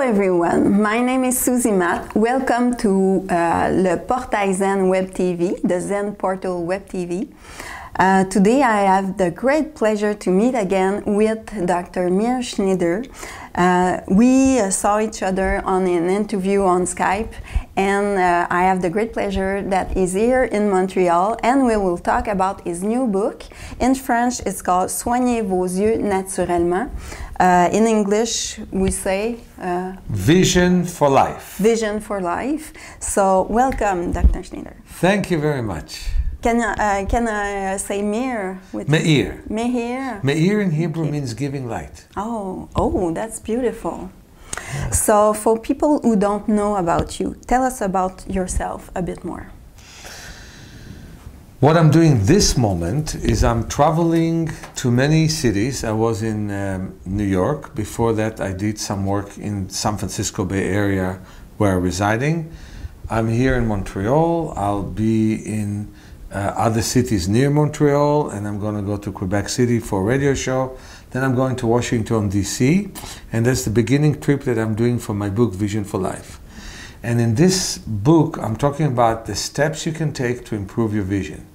everyone, my name is Suzy Matt. Welcome to le Portail Zen Web TV, the Zen Portal Web TV. Today I have the great pleasure to meet again with Dr. Meir Schneider. We saw each other on an interview on Skype, and I have the great pleasure that he's here in Montreal, and we will talk about his new book. In French, it's called Soignez vos yeux naturellement. In English, we say Vision for Life. Vision for Life. So, welcome, Dr. Schneider. Thank you very much. Can I say Meir? Meir. Meir. Meir in Hebrew means giving light. Oh, that's beautiful. Yeah. So, for people who don't know about you, tell us about yourself a bit more. What I'm doing this moment is I'm traveling to many cities. I was in New York. Before that, I did some work in San Francisco Bay Area where I'm residing. I'm here in Montreal. I'll be in other cities near Montreal, and I'm going to go to Quebec City for a radio show. Then I'm going to Washington, D.C., and that's the beginning trip that I'm doing for my book, Vision for Life. And in this book, I'm talking about the steps you can take to improve your vision.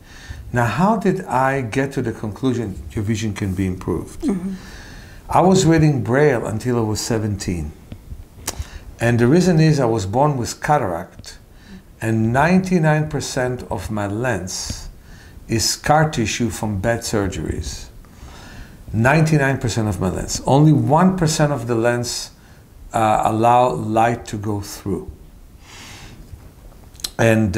Now, how did I get to the conclusion your vision can be improved? Mm-hmm. I was reading Braille until I was 17. And the reason is I was born with cataract, and 99% of my lens is scar tissue from bad surgeries. 99% of my lens. Only 1% of the lens allow light to go through. And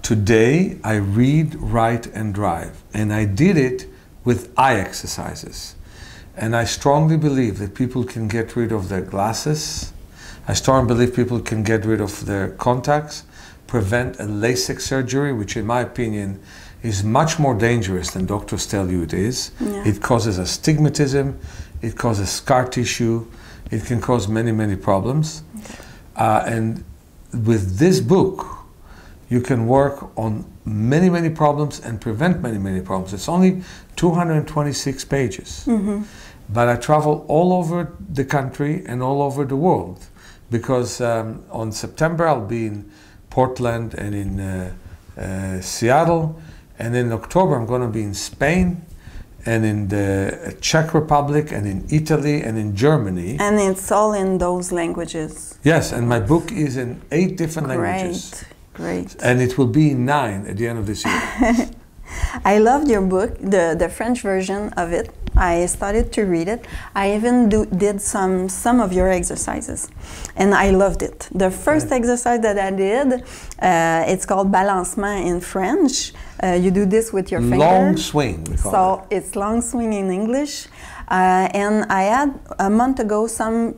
today I read, write, and drive. And I did it with eye exercises. And I strongly believe that people can get rid of their glasses. I strongly believe people can get rid of their contacts, prevent a LASIK surgery, which in my opinion is much more dangerous than doctors tell you it is. Yeah. It causes astigmatism, it causes scar tissue, it can cause many, many problems. Okay. And with this book, you can work on many, many problems and prevent many, many problems. It's only 226 pages. Mm-hmm. But I travel all over the country and all over the world, because on September I'll be in Portland and in Seattle, and in October I'm going to be in Spain and in the Czech Republic and in Italy and in Germany. And it's all in those languages? Yes, and my book is in 8 different languages. Great. And it will be in 9 at the end of this year. I loved your book, the French version of it. I started to read it. I even did some of your exercises, and I loved it. The first exercise that I did, it's called balancement in French. You do this with your finger. Long swing, we call it. It's long swing in English. And I had a month ago some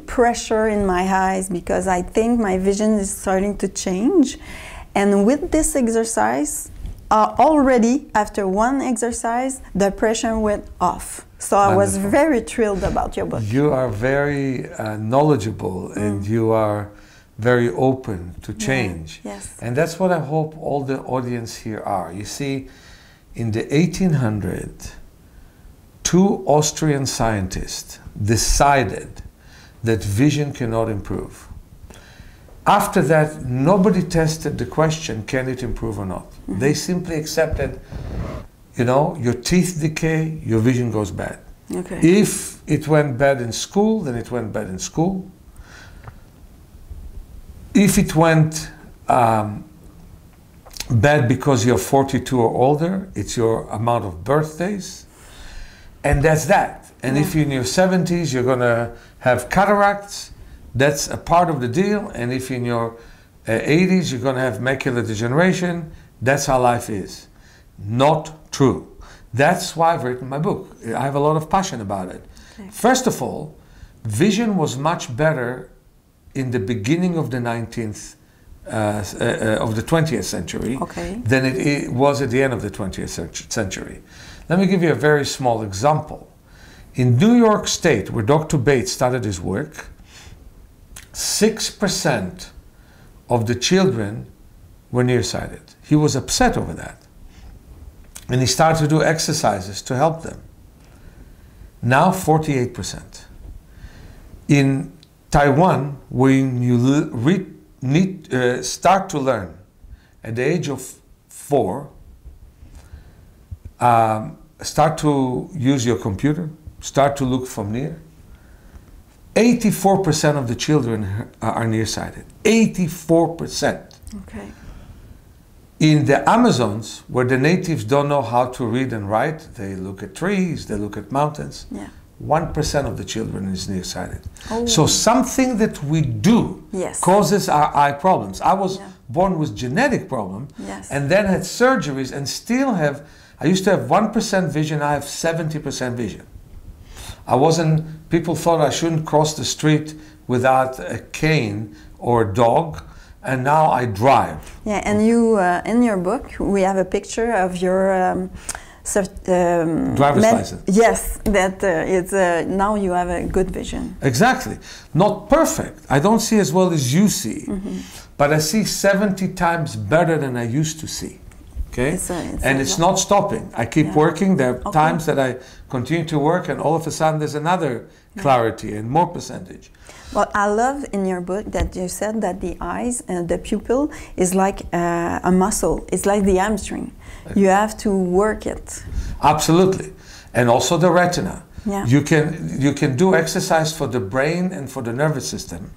pressure in my eyes because I think my vision is starting to change. And with this exercise, already after one exercise, the pressure went off. So I was very thrilled about your book. You are very knowledgeable, and you are very open to change. Yeah. Yes. And that's what I hope all the audience here are. You see, in the 1800s, 2 Austrian scientists decided that vision cannot improve. After that, nobody tested the question, can it improve or not? Mm-hmm. They simply accepted, you know, your teeth decay, your vision goes bad. Okay. If it went bad in school, then it went bad in school. If it went bad because you're 42 or older, it's your amount of birthdays. And that's that. And if you're in your 70s, you're going to have cataracts. That's a part of the deal. And if in your 80s, you're going to have macular degeneration. That's how life is. Not true. That's why I've written my book. I have a lot of passion about it. Okay. First of all, vision was much better in the beginning of the 20th century than it was at the end of the 20th century. Let me give you a very small example. In New York State, where Dr. Bates started his work, 6% of the children were nearsighted. He was upset over that. And he started to do exercises to help them. Now 48%. In Taiwan, when you start to learn at the age of 4, start to use your computer, start to look from near, 84% of the children are nearsighted. 84%. Okay. In the Amazons, where the natives don't know how to read and write, they look at trees, they look at mountains. Yeah. 1% of the children is nearsighted. Oh. So something that we do causes our eye problems. I was born with genetic problem and then had surgeries and still have, I used to have 1% vision, I have 70% vision. I wasn't, people thought I shouldn't cross the street without a cane or a dog, and now I drive. Yeah, and you, in your book, we have a picture of your driver's license. Yes, that it's now you have a good vision. Exactly. Not perfect. I don't see as well as you see, but I see 70 times better than I used to see. Okay, it's not stopping. I keep working. There are times that I continue to work, and all of a sudden there's another clarity and more percentage. Well, I love in your book that you said that the eyes, the pupil, is like a muscle. It's like the hamstring. You have to work it. Absolutely, and also the retina. Yeah. You can do exercise for the brain and for the nervous system,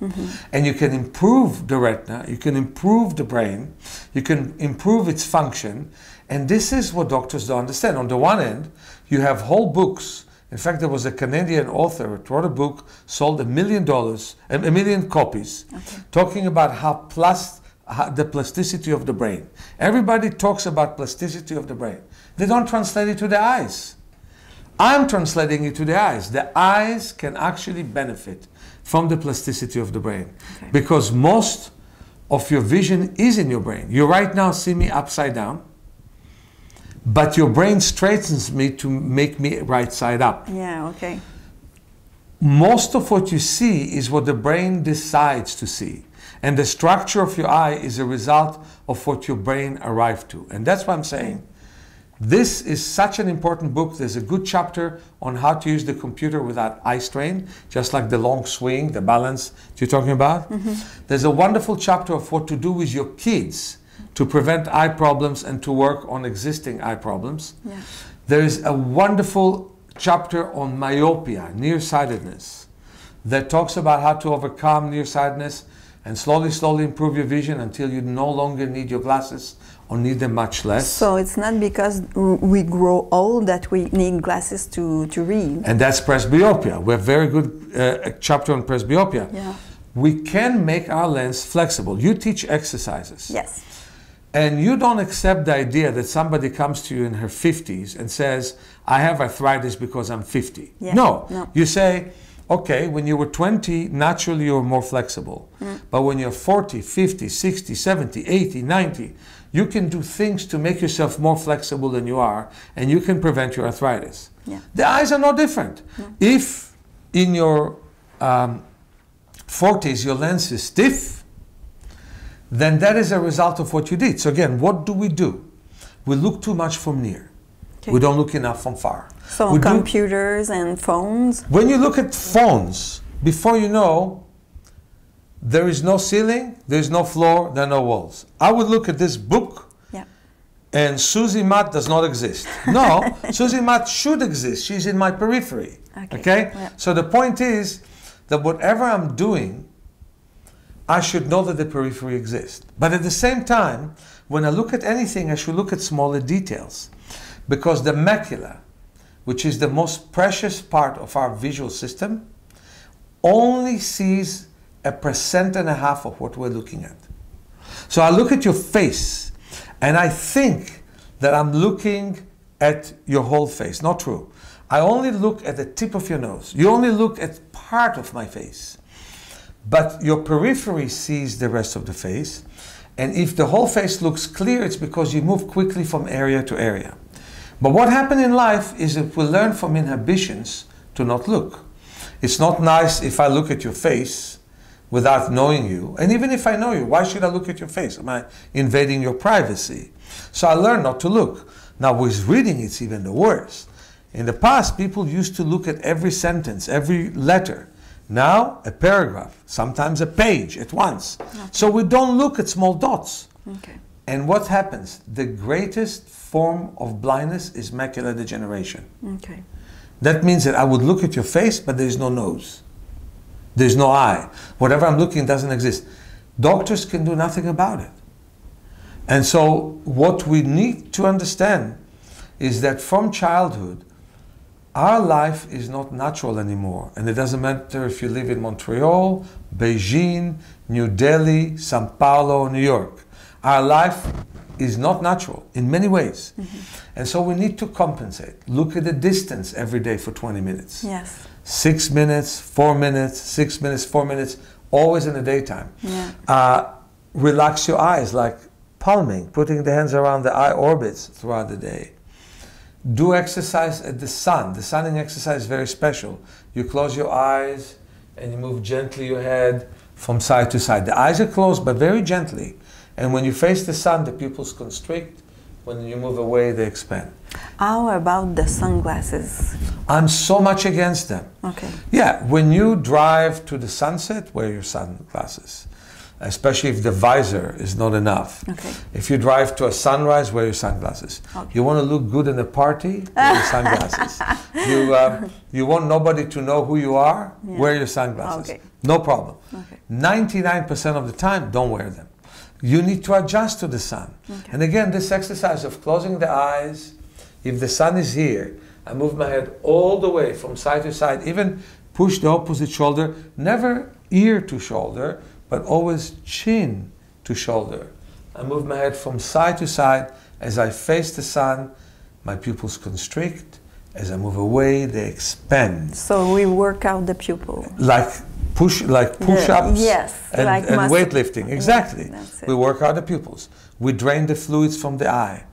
and you can improve the retina. You can improve the brain. You can improve its function, and this is what doctors don't understand. On the one end, you have whole books. In fact, there was a Canadian author who wrote a book, sold $1 million copies, talking about how the plasticity of the brain. Everybody talks about plasticity of the brain. They don't translate it to the eyes. I'm translating it to the eyes. The eyes can actually benefit from the plasticity of the brain because most of your vision is in your brain. You right now see me upside down, but your brain straightens me to make me right side up. Yeah, okay. Most of what you see is what the brain decides to see. And the structure of your eye is a result of what your brain arrived to. And that's what I'm saying. This is such an important book. There's a good chapter on how to use the computer without eye strain, just like the long swing, the balance that you're talking about. There's a wonderful chapter of what to do with your kids to prevent eye problems and to work on existing eye problems. Yeah. There is a wonderful chapter on myopia, nearsightedness, that talks about how to overcome nearsightedness and slowly improve your vision until you no longer need your glasses or need them much less. So it's not because we grow old that we need glasses to read. And that's presbyopia. We have a very good chapter on presbyopia. Yeah. We can make our lens flexible. You teach exercises. Yes. And you don't accept the idea that somebody comes to you in her 50s and says, I have arthritis because I'm 50. Yeah. No. You say, okay, when you were 20, naturally you were more flexible. But when you're 40, 50, 60, 70, 80, 90, you can do things to make yourself more flexible than you are, and you can prevent your arthritis. Yeah. The eyes are no different. If in your 40s your lens is stiff, then that is a result of what you did. So again, what do? We look too much from near. We don't look enough from far. So computers and phones? When you look at phones, before you know, there is no ceiling, there is no floor, there are no walls. I would look at this book and Susie Matt does not exist. No, Susie Matt should exist. She's in my periphery. Okay? Yeah. So the point is that whatever I'm doing, I should know that the periphery exists. But at the same time, when I look at anything, I should look at smaller details. Because the macula, which is the most precious part of our visual system, only sees 1.5% of what we're looking at. So I look at your face and I think that I'm looking at your whole face. Not true. I only look at the tip of your nose. You only look at part of my face. But your periphery sees the rest of the face. And if the whole face looks clear, it's because you move quickly from area to area. But what happened in life is that we learn from inhibitions to not look. It's not nice if I look at your face without knowing you. And even if I know you, why should I look at your face? Am I invading your privacy? So I learned not to look. Now with reading, it's even the worst. In the past, people used to look at every sentence, every letter. Now a paragraph, sometimes a page at once. Okay. So we don't look at small dots. Okay. And what happens? The greatest form of blindness is macular degeneration. Okay. That means that I would look at your face, but there's no nose. There's no eye. Whatever I'm looking doesn't exist. Doctors can do nothing about it. And so what we need to understand is that from childhood, our life is not natural anymore. And it doesn't matter if you live in Montreal, Beijing, New Delhi, Sao Paulo, New York. Our life is not natural in many ways. And so we need to compensate. Look at the distance every day for 20 minutes. Yes. 6 minutes, 4 minutes, 6 minutes, 4 minutes, always in the daytime. Yeah. Relax your eyes, like palming, putting the hands around the eye orbits throughout the day. Do exercise at the sun. The sunning exercise is very special. You close your eyes and you move gently your head from side to side. The eyes are closed, but very gently. And when you face the sun, the pupils constrict. When you move away, they expand. How about the sunglasses? I'm so much against them. Okay. Yeah, when you drive to the sunset, wear your sunglasses. Especially if the visor is not enough. Okay. If you drive to a sunrise, wear your sunglasses. Okay. You want to look good in a party, wear your sunglasses. You want nobody to know who you are, yeah. Wear your sunglasses. Okay. No problem. Okay. 99% of the time, don't wear them. You need to adjust to the sun. Okay. And again, this exercise of closing the eyes, if the sun is here, I move my head all the way from side to side, even push the opposite shoulder, never ear to shoulder, but always chin to shoulder. I move my head from side to side. As I face the sun, my pupils constrict. As I move away, they expand. So we work out the pupil. Like push-ups, yes, and weightlifting. Exactly. Yes, we work out the pupils. We drain the fluids from the eye.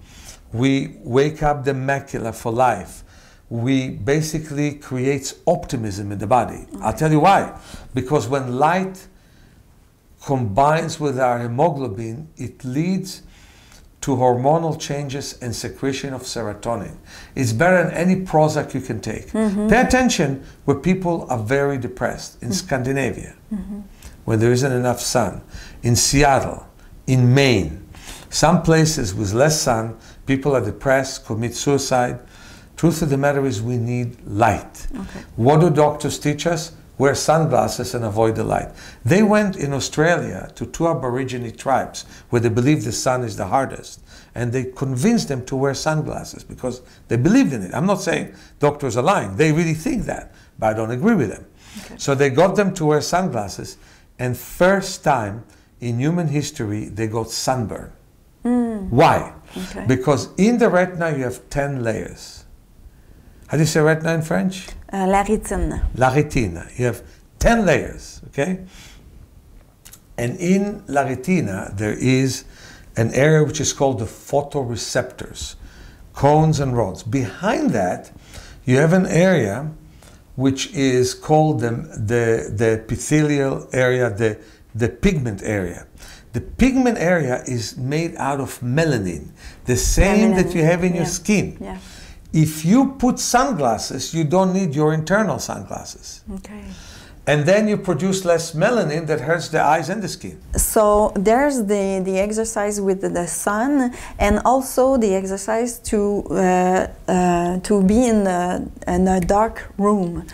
We wake up the macula for life. We basically create optimism in the body. Okay. I'll tell you why. Because when light combines with our hemoglobin, it leads to hormonal changes and secretion of serotonin. It's better than any Prozac you can take. Pay attention where people are very depressed. In Scandinavia, where there isn't enough sun. In Seattle, in Maine. Some places with less sun, people are depressed, commit suicide. Truth of the matter is we need light. Okay. What do doctors teach us? Wear sunglasses and avoid the light. They went in Australia to 2 Aborigine tribes where they believe the sun is the hardest. And they convinced them to wear sunglasses because they believed in it. I'm not saying doctors are lying. They really think that, but I don't agree with them. Okay. So they got them to wear sunglasses, and first time in human history, they got sunburn. Why? Okay. Because in the retina, you have 10 layers. How do you say retina in French? La rétine. La retina. You have 10 layers, okay? And in la retina, there is an area which is called the photoreceptors, cones and rods. Behind that, you have an area which is called the epithelial area, the pigment area. The pigment area is made out of melanin, the same that you have in your skin. Yeah. If you put sunglasses, you don't need your internal sunglasses. Okay. And then you produce less melanin that hurts the eyes and the skin. So there's the exercise with the sun, and also the exercise to be in a dark room.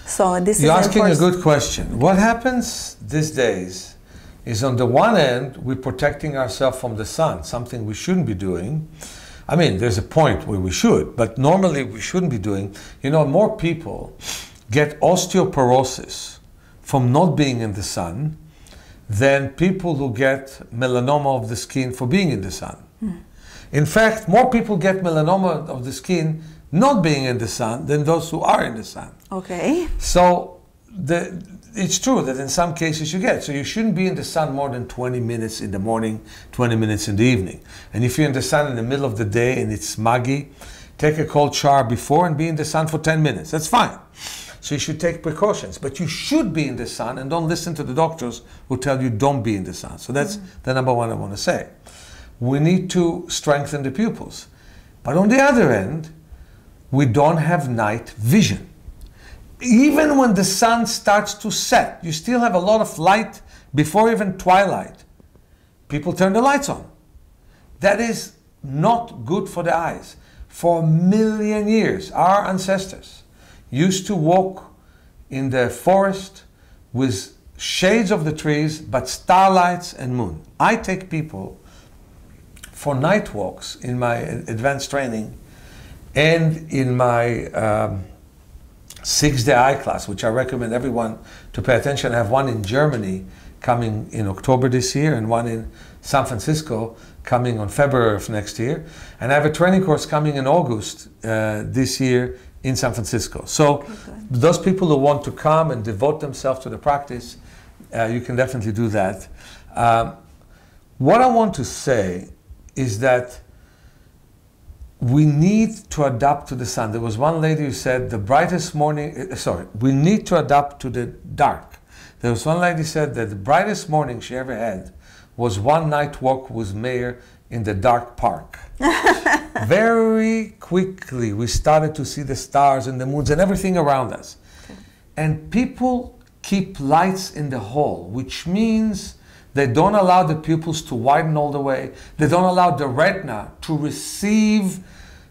So this You're asking a good question. What happens these days is, on the one end, we're protecting ourselves from the sun, something we shouldn't be doing. I mean, there's a point where we should, but normally we shouldn't be doing. You know, more people get osteoporosis from not being in the sun than people who get melanoma of the skin for being in the sun. In fact, more people get melanoma of the skin not being in the sun than those who are in the sun. Okay. So it's true that in some cases you get. So you shouldn't be in the sun more than 20 minutes in the morning, 20 minutes in the evening. And if you're in the sun in the middle of the day and it's muggy, take a cold shower before and be in the sun for 10 minutes. That's fine. So you should take precautions. But you should be in the sun, and don't listen to the doctors who tell you don't be in the sun. So that's the number one I want to say. We need to strengthen the pupils. But on the other end, we don't have night vision. even when the sun starts to set, you still have a lot of light before even twilight. People turn the lights on. That is not good for the eyes. For a million years, our ancestors used to walk in the forest with shades of the trees, but starlights and moon. I take people for night walks in my advanced training and in my 6-day eye class, which I recommend everyone to pay attention. I have one in Germany coming in October this year and one in San Francisco coming on February of next year. And I have a training course coming in August this year in San Francisco. So those people who want to come and devote themselves to the practice, you can definitely do that. What I want to say is that we need to adapt to the sun. There was one lady who said the brightest morning, we need to adapt to the dark. There was one lady who said that the brightest morning she ever had was one night walk with Meir in the dark park. Very quickly we started to see the stars and the moons and everything around us. Okay. And people keep lights in the hall, which means they don't allow the pupils to widen all the way. They don't allow the retina to receive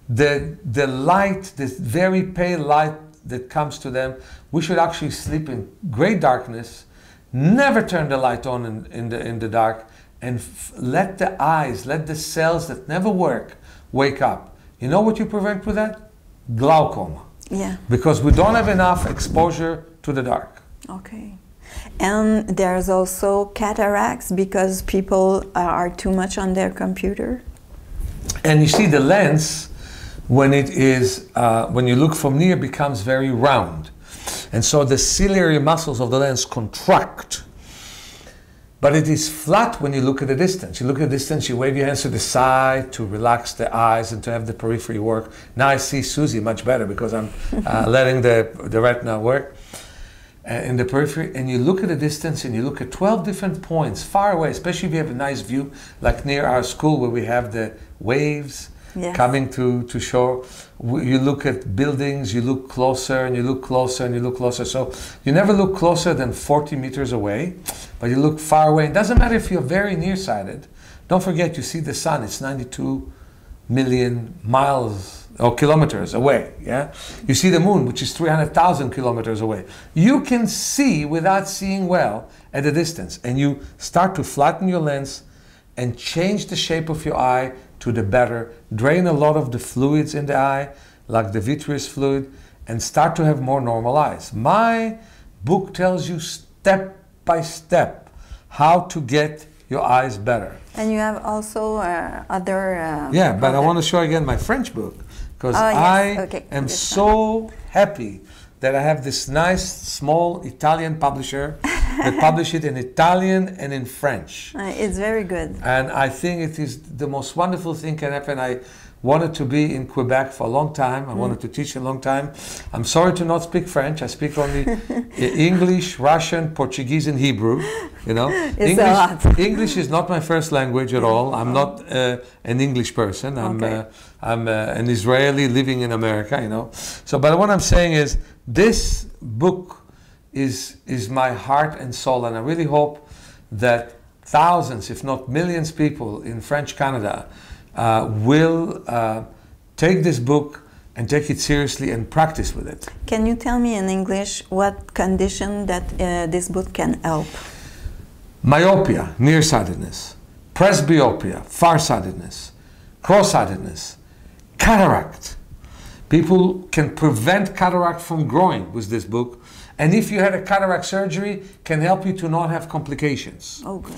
the light, this very pale light that comes to them. We should actually sleep in great darkness, never turn the light on in the dark, and let the eyes, let the cells that never work, wake up. You know what you prevent with that? Glaucoma. Yeah. Because we don't have enough exposure to the dark. Okay. And there's also cataracts because people are too much on their computer. And you see the lens, when it is, when you look from near, becomes very round. And so the ciliary muscles of the lens contract. But it is flat when you look at the distance. You look at the distance, you wave your hands to the side to relax the eyes and to have the periphery work. Now I see Susie much better because I'm letting the retina work in the periphery. And you look at the distance and you look at 12 different points far away, especially if you have a nice view, like near our school where we have the waves coming to shore. You look at buildings, you look closer and you look closer and you look closer. So you never look closer than 40 meters away, but you look far away. It doesn't matter if you're very nearsighted. Don't forget, you see the sun, it's 92 million miles or kilometers away. Yeah, you see the moon, which is 300,000 kilometers away. You can see without seeing well at a distance, and you start to flatten your lens and change the shape of your eye to the better, drain a lot of the fluids in the eye, like the vitreous fluid, and start to have more normal eyes. My book tells you step by step how to get your eyes better. And you have also other... yeah, but I want to show again my French book, because I am so happy that I have this nice, small Italian publisher that publish it in Italian and in French. It's very good. And I think it is the most wonderful thing can happen. I wanted to be in Quebec for a long time. I wanted to teach a long time. I'm sorry to not speak French. I speak only English, Russian, Portuguese, and Hebrew. You know, English is not my first language at all. I'm not an English person. I'm an Israeli living in America. You know. So, but what I'm saying is, this book is my heart and soul, and I really hope that thousands, if not millions, people in French Canada will take this book and take it seriously and practice with it. Can you tell me in English what condition that this book can help? Myopia, nearsightedness, presbyopia, farsightedness, cross-sightedness, cataract. People can prevent cataract from growing with this book, and if you had a cataract surgery, can help you to not have complications. Oh, good.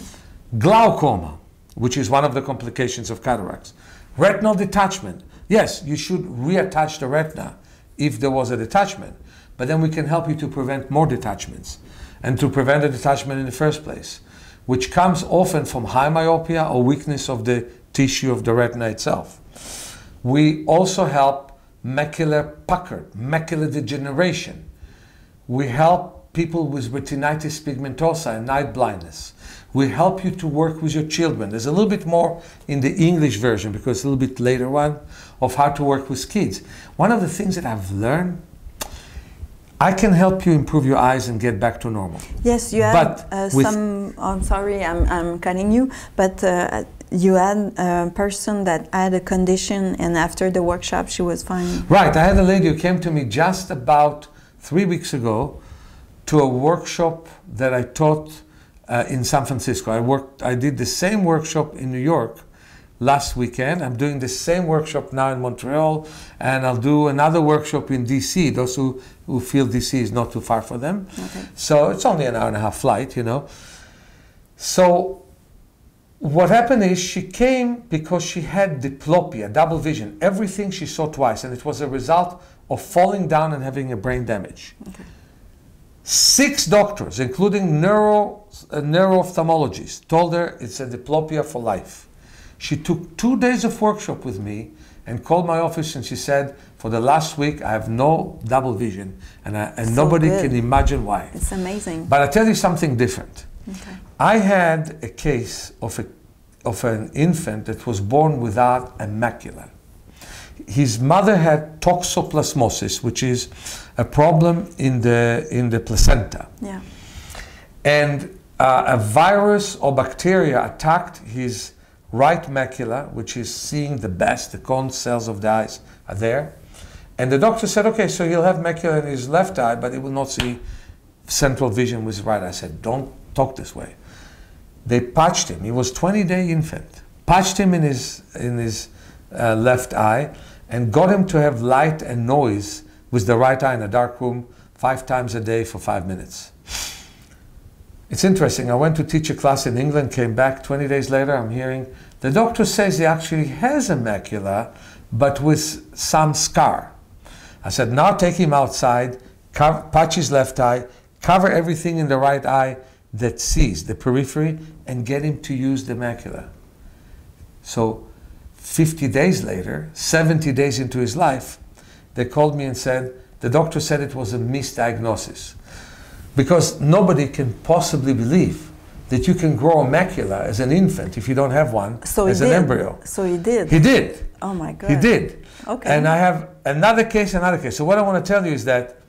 Glaucoma, which is one of the complications of cataracts. Retinal detachment. Yes, you should reattach the retina if there was a detachment, but then we can help you to prevent more detachments and to prevent a detachment in the first place, which comes often from high myopia or weakness of the tissue of the retina itself. We also help macular pucker, macular degeneration. We help people with retinitis pigmentosa and night blindness. We help you to work with your children. There's a little bit more in the English version because it's a little bit later one of how to work with kids. One of the things that I've learned, I can help you improve your eyes and get back to normal. Yes, you had I'm sorry, I'm cutting you, but you had a person that had a condition, and after the workshop, she was fine. Right. I had a lady who came to me just about 3 weeks ago to a workshop that I taught in San Francisco. I did the same workshop in New York last weekend. I'm doing the same workshop now in Montreal, and I'll do another workshop in DC, those who feel DC is not too far for them. Okay. So it's only an hour-and-a-half flight, you know. So what happened is she came because she had diplopia, double vision. Everything she saw twice, and it was a result of falling down and having a brain damage. Okay. 6 doctors, including neuro-ophthalmologists, told her it's a diplopia for life. She took 2 days of workshop with me and called my office, and she said, for the last week, I have no double vision, and nobody can imagine why. It's amazing. But I'll tell you something different. Okay. I had a case of an infant that was born without a macula. His mother had toxoplasmosis, which is a problem in the placenta. Yeah. And a virus or bacteria attacked his right macula, which is seeing the best. The cone cells of the eyes are there. And the doctor said, okay, so he'll have macula in his left eye, but he will not see central vision with his right eye. I said, don't talk this way. They patched him. He was 20-day infant. Patched him in his left eye and got him to have light and noise with the right eye in a dark room 5 times a day for 5 minutes. It's interesting. I went to teach a class in England, came back 20 days later, I'm hearing the doctor says he actually has a macula, but with some scar. I said, now take him outside, patch his left eye, cover everything in the right eye that sees, the periphery, and get him to use the macula. So 50 days later, 70 days into his life, they called me and said, the doctor said it was a misdiagnosis. Because nobody can possibly believe that you can grow a macula as an infant if you don't have one as an embryo. So he did? He did. Oh my God. He did. Okay. And I have another case. So what I want to tell you is that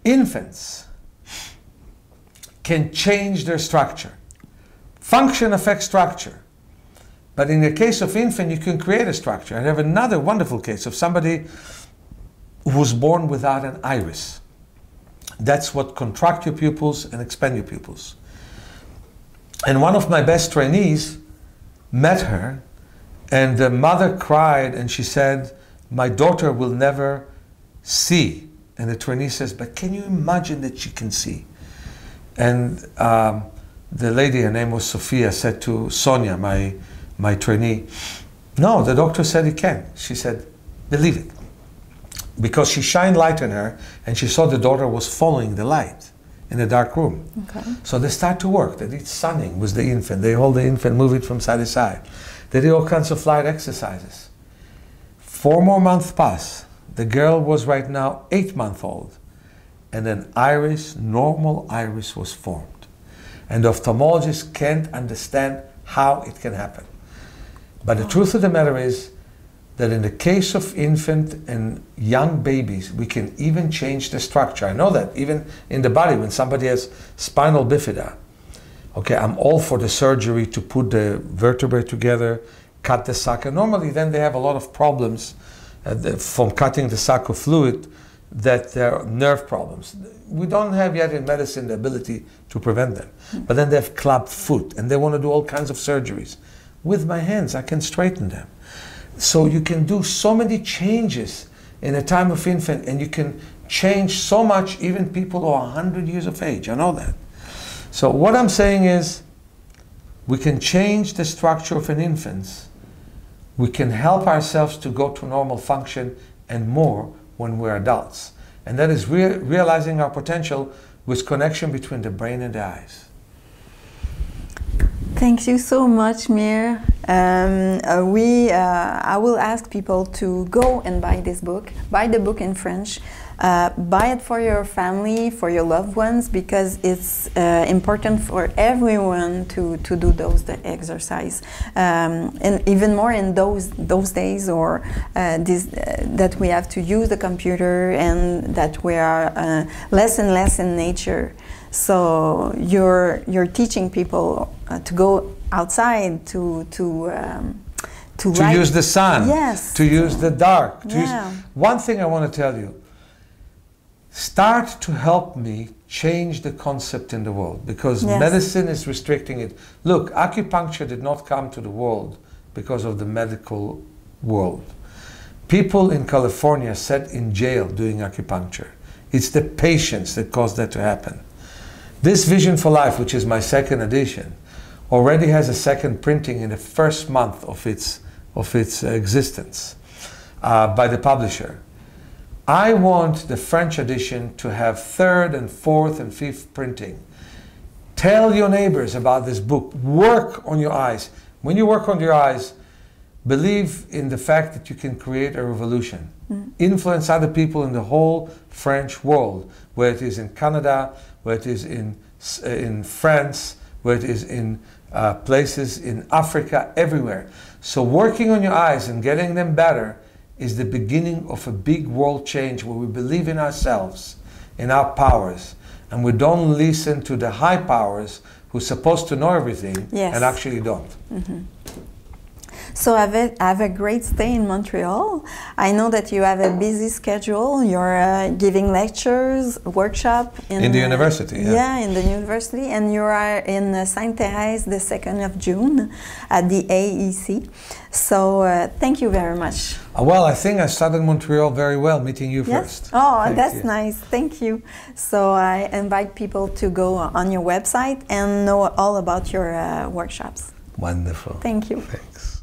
infants can change their structure. Function affects structure. But in the case of infant, you can create a structure. I have another wonderful case of somebody who was born without an iris. That's what contract your pupils and expand your pupils. And one of my best trainees met her, and the mother cried, and she said, my daughter will never see. And the trainee says, but can you imagine that she can see? And the lady, her name was Sophia, said to Sonia, my trainee, no, the doctor said he can. She said, believe it. Because she shined light on her, and she saw the daughter was following the light in a dark room. Okay. So they start to work. They did sunning with the infant. They hold the infant, move it from side to side. They did all kinds of light exercises. 4 more months pass. The girl was right now 8 months old. And an iris, normal iris, was formed. And the ophthalmologist can't understand how it can happen. But the truth of the matter is that in the case of infant and young babies, we can even change the structure. I know that even in the body, when somebody has spinal bifida, okay, I'm all for the surgery to put the vertebrae together, cut the sac. And normally then they have a lot of problems from cutting the sac of fluid, that there are nerve problems. We don't have yet in medicine the ability to prevent them. But then they have club foot, and they want to do all kinds of surgeries. With my hands, I can straighten them. So you can do so many changes in a time of infant, and you can change so much, even people who are 100 years of age. I know that. So what I'm saying is, we can change the structure of an infant. We can help ourselves to go to normal function and more when we're adults. And that is realizing our potential with connection between the brain and the eyes. Thank you so much, Meir. I will ask people to go and buy this book. Buy the book in French. buy it for your family, for your loved ones, because it's important for everyone to do those exercise, and even more in those days, or that we have to use the computer and that we are less and less in nature. So you're teaching people to go outside, to use the sun, yes, to use the dark. Yeah. One thing I want to tell you, start to help me change the concept in the world, because yes, medicine is restricting it. Look, acupuncture did not come to the world because of the medical world. People in California sat in jail doing acupuncture. It's the patients that caused that to happen. This Vision for Life, which is my second edition, already has a second printing in the first month of its existence by the publisher. I want the French edition to have third and fourth and fifth printing. Tell your neighbors about this book. Work on your eyes. When you work on your eyes, believe in the fact that you can create a revolution. Influence other people in the whole French world, where it is in Canada, where it is in France, where it is in places in Africa, everywhere. So working on your eyes and getting them better is the beginning of a big world change, where we believe in ourselves, in our powers, and we don't listen to the high powers who're supposed to know everything, yes, and actually don't. Mm-hmm. So have a great stay in Montreal. I know that you have a busy schedule. You're giving lectures, workshop in the university. Yeah, in the university, and you are in Sainte-Thérèse the 2nd of June at the AEC. So thank you very much. Well, I think I started Montreal very well, meeting you yes? first. Oh, that's nice. Thank you. So I invite people to go on your website and know all about your workshops. Wonderful. Thank you. Thanks.